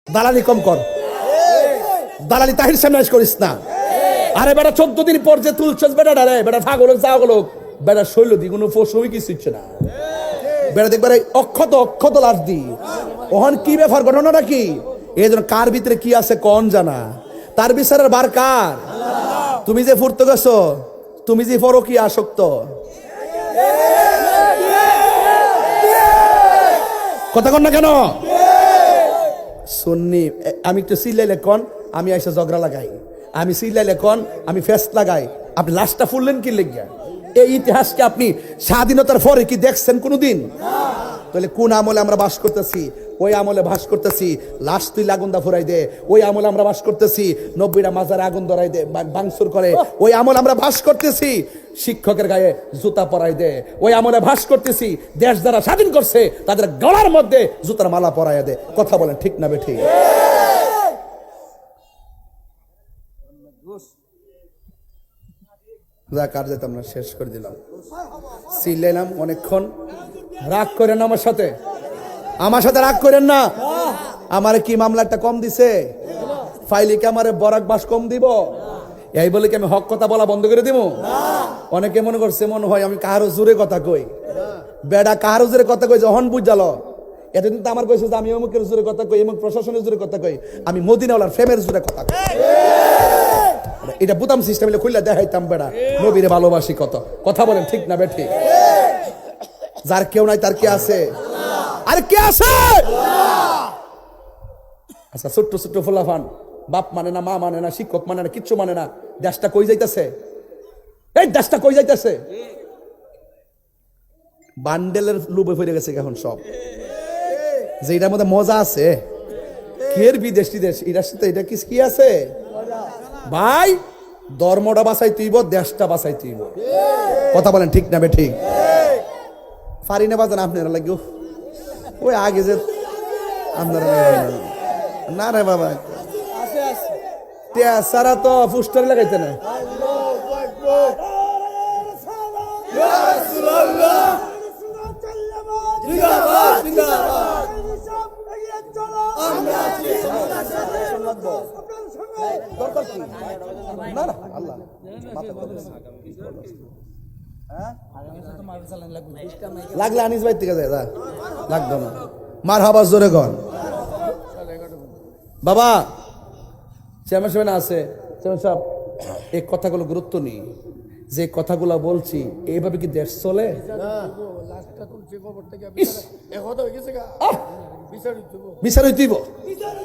দালালি কম কর, দালালি তাহির সামনে করিস না। আরে বেটা 14 দিন পর যে তুলছস বেটা রে, বেটা ছাগল ছাগল বেটা শৈল দি কোনো পশুই কিছু ইচ্ছে না। বেটা দেখবার অক্ষত অক্ষত লাশ দি ওহন কি ব্যাপার, ঘটনাটা কি? এই জন্য কার ভিতরে কি আছে কোন জানা, তার বিচারের বার কার? তুমি যে ফুরতে গেছো, তুমি যে পরকীয়া আসক্ত, কথা কন না কেন? সুন্নি আমি একটু চিল্লাইলে কন আমি এসে ঝগড়া লাগাই, আমি চিল্লাইলে কন আমি ফেস্ট লাগাই। আপনি লাশটা ফুললেন কি লেগিয়া? এই ইতিহাসকে আপনি স্বাধীনতার পরে কি দেখছেন কোনোদিন? তাহলে কোন আমলে আমরা বাস করতেছি? ওই আমলে বাস করতেছি লাশ তুই আগুন দা ফুরাই দে, ওই আমলে আমরা বাস করতেছি 90টা মাজারে আগুন ধরাই দে ভাঙচুর করে, ওই আমলে আমরা বাস করতেছি শিক্ষকের গায়ে জুতা পরাই দে, ওই আমলে বাস করতেছি দেশ যারা স্বাধীন করছে তাদের গলার মধ্যে জুতার মালা পরাইয়া দে। কথা বলেন ঠিক না বেঠিক? কার যেতাম না, শেষ করে দিলাম, চিল্লাইলাম অনেকক্ষণ। রাগ করেন আমার সাথে, আমার সাথে রাগ করেন না। আমারে কি মামলাটা কম দিছে? ফাইলি কি আমারে বরাক বাস কম দিব? এই বলে কি আমি হক কথা বলা বন্ধ করে দিব? অনেকে মনে করছে মনে হয় আমি কাহারও জোরে কথা কই। বেডা কাহারও জোরে কথা কই যখন বুঝালো, এতদিন তো আমার কইছে যে আমি অমুকের জোরে কথা কই, এমুক প্রশাসনের জোরে কথা কই, আমি মদিনাওয়ালার ফ্রেমের জোরে কথা কই। এটা বুতাম সিস্টেম খুললে দেখাইতাম বেড়া নবীরে ভালোবাসি কত। কথা বলেন ঠিক না বেঠিক? যার কেউ নাই তার কে আছে? আরে কে আছে? আচ্ছা ছোট্ট ছোট্ট ফুলাফান বাপ মানে না, মা মানে না, শিক্ষক মানে না, কিচ্ছু মানে না, দেশটা কই যাইতেছে? এই দেশটা কই যাইতেছে? বান্ডেলের লুবে ফিরে গেছে এখন সব, যে এটার মধ্যে মজা আছে। কের বিদেশ টিদেশ এটার সাথে এটা কি আছে ভাই? ধর্মটা বাঁচাই তুইব, দেশটা বাঁচাই তুইব। কথা বলেন ঠিক না বেঠিক? পারি না বাজান আপনারা লাগে ওই আগে যে আপনারা না রে বাবা সারা তো ফুস্টার লাগাইতে না। লাগলে আনিস ভাই থেকে যায়, লাগতো না। মার হাবাস জোরে কর বাবা। চেয়ারম্যান সাহেব আছে, চেয়ারম্যান সাহেব এই কথাগুলো গুরুত্ব নেই, যে কথাগুলো বলছি এইভাবে কি দেশ চলে? বিচার হইতেইব।